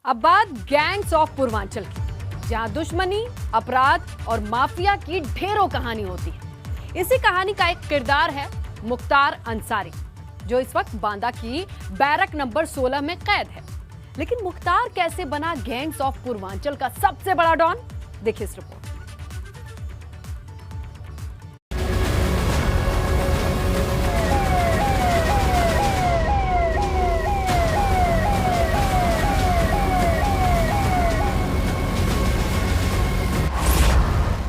अब बात gangs of Purvanchal की, जहां दुश्मनी, अपराध और माफिया की ढेरों कहानी होती है। इसी कहानी का एक किरदार है मुख्तार अंसारी, जो इस वक्त बांदा की बैरक नंबर 16 में कैद है। लेकिन मुख्तार कैसे बना गैंग्स ऑफ पूर्वांचल का सबसे बड़ा डॉन? देखिए इस report.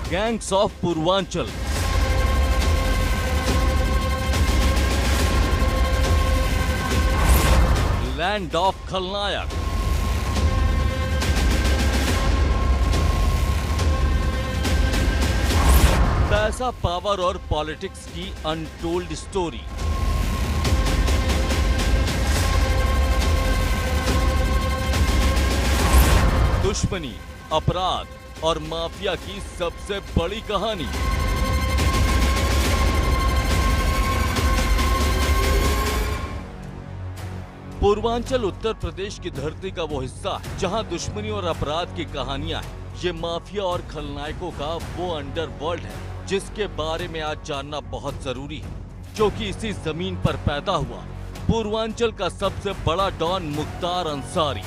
Gangs of Purvanchal. Land of खलनायक। पैसा, पावर और पॉलिटिक्स की अनटोल्ड स्टोरी। दुश्मनी, अपराध और माफिया की सबसे बड़ी कहानी। पूर्वांचल उत्तर प्रदेश की धरती का वो हिस्सा है जहां दुश्मनी और अपराध की कहानियां हैं। ये माफिया और खलनायकों का वो अंडरवर्ल्ड है जिसके बारे में आज जानना बहुत जरूरी है, क्योंकि इसी जमीन पर पैदा हुआ पूर्वांचल का सबसे बड़ा डॉन मुख्तार अंसारी।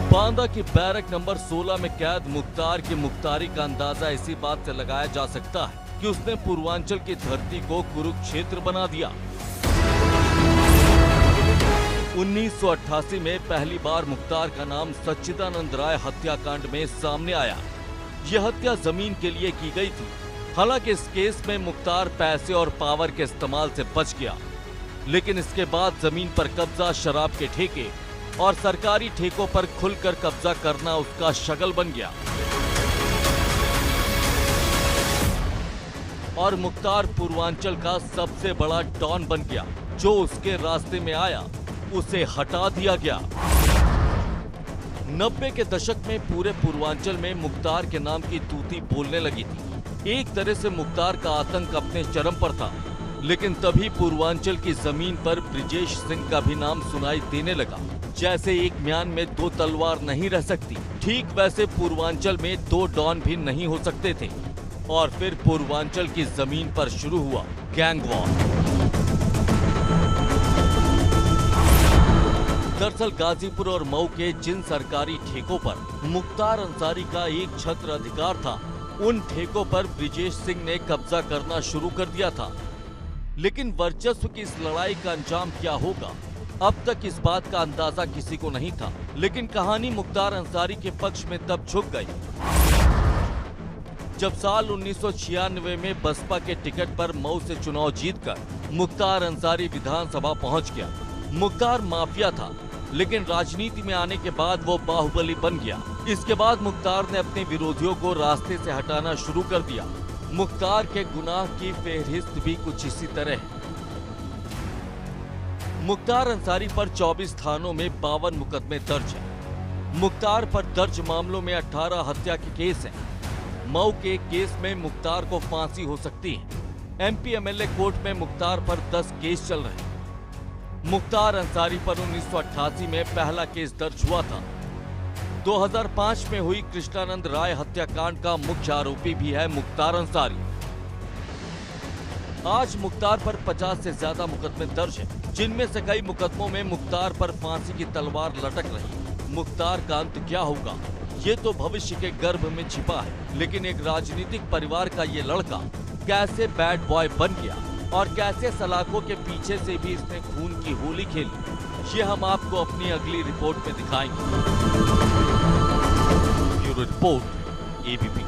बांदा की बैरक नंबर 16 में कैद मुख्तार की मुख्तारी का अंदाजा इसी बात से लगाया जा सकता है कि उसने पूर्वांचल की धरती को कुरुक्षेत्र बना दिया। 1988 में पहली बार मुख्तार का नाम सच्चिदानंद राय हत्याकांड में सामने आया। यह हत्या जमीन के लिए की गई थी। हालांकि इस केस में मुख्तार पैसे और पावर के इस्तेमाल से बच गया, लेकिन इसके बाद जमीन पर कब्जा, शराब के ठेके और सरकारी ठेकों पर खुलकर कब्जा करना उसका शगल बन गया। और मुख्तार पूर्वांचल का सबसे बड़ा डॉन बन गया। जो उसके रास्ते में आया उसे हटा दिया गया। 90 के दशक में पूरे पूर्वांचल में मुख्तार के नाम की तूती बोलने लगी थी। एक तरह से मुख्तार का आतंक अपने चरम पर था, लेकिन तभी पूर्वांचल की जमीन पर ब्रिजेश सिंह का भी नाम सुनाई देने लगा। जैसे एक म्यान में दो तलवार नहीं रह सकती, ठीक वैसे पूर्वांचल में दो डॉन भी नहीं हो सकते थे। और फिर पूर्वांचल की जमीन पर शुरू हुआ गैंग वॉर। दरअसल गाजीपुर और मऊ के जिन सरकारी ठेकों पर मुख्तार अंसारी का एक छत्र अधिकार था, उन ठेकों पर ब्रिजेश सिंह ने कब्जा करना शुरू कर दिया था। लेकिन वर्चस्व की इस लड़ाई का अंजाम क्या होगा, अब तक इस बात का अंदाजा किसी को नहीं था। लेकिन कहानी मुख्तार अंसारी के पक्ष में तब झुक गई जब साल 1996 में बसपा के टिकट पर मऊ से चुनाव जीतकर मुख्तार अंसारी विधानसभा पहुंच गया। मुख्तार माफिया था, लेकिन राजनीति में आने के बाद वो बाहुबली बन गया। इसके बाद मुख्तार ने अपने विरोधियों को रास्ते से हटाना शुरू कर दिया। मुख्तार के गुनाह की फेहरिस्त भी कुछ इसी तरह है। मुख्तार अंसारी पर 24 थानों में 52 मुकदमे दर्ज हैं। मुख्तार पर दर्ज मामलों में 18 हत्या के केस हैं। मऊ के केस में मुख्तार को फांसी हो सकती है। एमपी एमएलए कोर्ट में मुख्तार पर 10 केस चल रहे हैं। मुख्तार अंसारी पर 1988 में पहला केस दर्ज हुआ था। 2005 में हुई कृष्णानंद राय हत्याकांड का मुख्य आरोपी भी है मुख्तार अंसारी। आज मुख्तार पर 50 से ज्यादा मुकदमे दर्ज हैं, जिनमें से कई मुकदमों में मुख्तार पर फांसी की तलवार लटक रही। मुख्तार का अंत क्या होगा, ये तो भविष्य के गर्भ में छिपा है। लेकिन एक राजनीतिक परिवार का ये लड़का कैसे बैड बॉय बन गया और कैसे सलाखों के पीछे से भी इसने खून की होली खेली, ये हम आपको अपनी अगली रिपोर्ट में दिखाएंगे। Bureau report, ABP.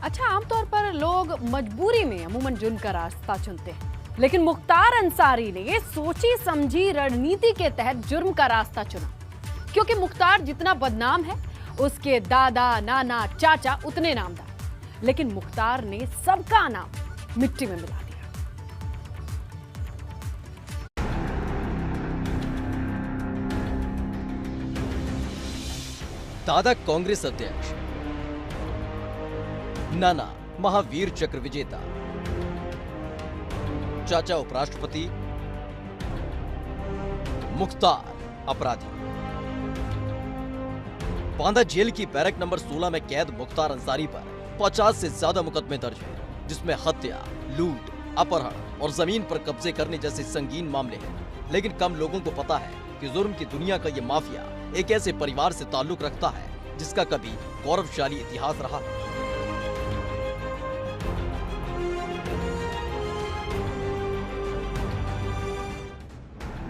अच्छा, आमतौर पर लोग मजबूरी में अमूमन जुर्म का रास्ता चुनते हैं, लेकिन मुख्तार अंसारी ने सोची समझी रणनीति के तहत जुर्म का रास्ता चुना। क्योंकि मुख्तार जितना बदनाम है, उसके दादा, नाना, चाचा उतने नामदार। लेकिन मुख्तार ने सबका नाम मिट्टी में मिला दिया। दादा कांग्रेस अध्यक्ष, नाना महावीर चक्र विजेता, चाचा उपराष्ट्रपति, मुख्तार अपराधी। बांदा जेल की बैरक नंबर 16 में कैद मुख्तार अंसारी पर 50 से ज्यादा मुकदमे दर्ज हैं, जिसमें हत्या, लूट, अपहरण और जमीन पर कब्जे करने जैसे संगीन मामले हैं। लेकिन कम लोगों को पता है कि जुर्म की दुनिया का ये माफिया एक ऐसे परिवार से ताल्लुक रखता है जिसका कभी गौरवशाली इतिहास रहा है।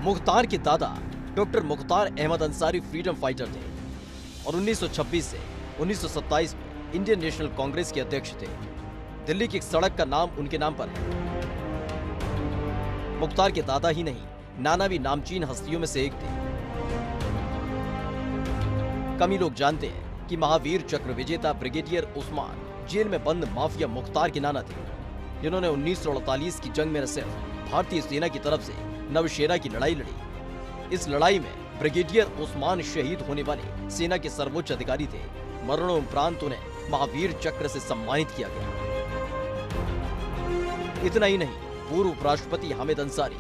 मुख्तार के दादा doctor Mukhtar Ahmad Ansari freedom fighter थे और 1926 से 1927 में इंडियन नेशनल कांग्रेस के अध्यक्ष थे। दिल्ली की एक सड़क का नाम उनके नाम पर है। मुख्तार के दादा ही नहीं, नाना भी नामचीन हस्तियों में से एक थे। कम ही लोग जानते हैं कि महावीर चक्र विजेता ब्रिगेडियर उस्मान जेल में बंद माफिया मुख्तार के नाना थे, जिन्होंने 1948 की जंग में न सिर्फ भारतीय सेना की तरफ से नवशेरा की लड़ाई लड़ी। इस लड़ाई में ब्रिगेडियर उस्मान शहीद होने वाले सेना के सर्वोच्च अधिकारी थे। मरणोपरांत उन्हें महावीर चक्र से सम्मानित किया गया। इतना ही नहीं, पूर्व उपराष्ट्रपति हामिद अंसारी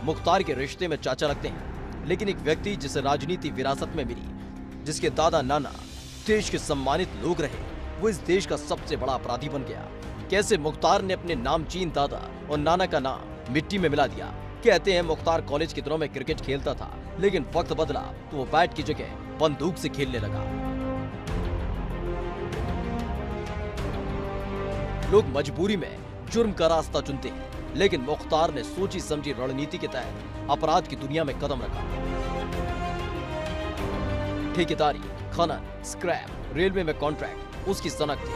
मुख्तार के रिश्ते में चाचा लगते हैं। लेकिन एक व्यक्ति जिसे राजनीति विरासत में मिली, जिसके दादा नाना देश के सम्मानित लोग रहे, वो इस देश का सबसे बड़ा अपराधी बन गया। कैसे मुख्तार ने अपने नामचीन दादा और नाना का नाम मिट्टी में मिला दिया। कहते हैं मुख्तार कॉलेज के दिनों में क्रिकेट खेलता था, लेकिन वक्त बदला तो वो बैट की जगह बंदूक से खेलने लगा। लोग मजबूरी में जुर्म का रास्ता चुनते हैं, लेकिन मुख्तार ने सोची समझी रणनीति के तहत अपराध की दुनिया में कदम रखा। ठेकेदारी, खनन, स्क्रैप, रेलवे में कॉन्ट्रैक्ट उसकी सनक थी।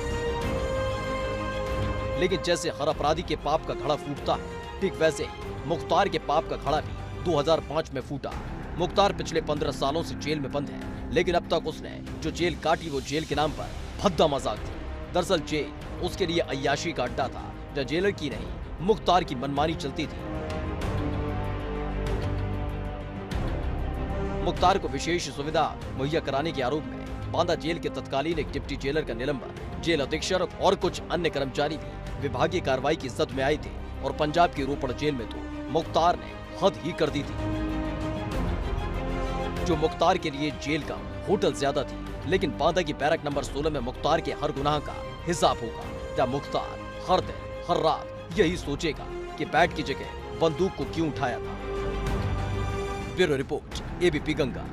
लेकिन जैसे हर अपराधी के पाप का घड़ा फूटता है, ठीक वैसे ही मुख्तार के पाप का घड़ा भी 2005 में फूटा। मुख्तार पिछले 15 सालों से जेल में बंद है, लेकिन अब तक उसने जो जेल काटी वो जेल के नाम पर भद्दा मजाक थी। दरअसल जेल उसके लिए अय्याशी का अड्डा था, जहाँ जेलर की नहीं, मुख्तार की मनमानी चलती थी। मुख्तार को विशेष सुविधा मुहैया कराने के आरोप में बांदा जेल के तत्कालीन एक डिप्टी जेलर का निलंबन, जेल अधीक्षक और कुछ अन्य कर्मचारी भी विभागीय कार्रवाई की जद में आए थे। और पंजाब की रोपड़ जेल में तो मुख्तार ने हद ही कर दी थी। जो मुख्तार के लिए जेल का होटल ज्यादा थी, लेकिन बांदा की बैरक नंबर 16 में मुख्तार के हर गुनाह का हिसाब होगा। क्या मुख्तार हर दिन हर रात यही सोचेगा कि बैट की जगह बंदूक को क्यों उठाया था? Bureau report, ABP Ganga.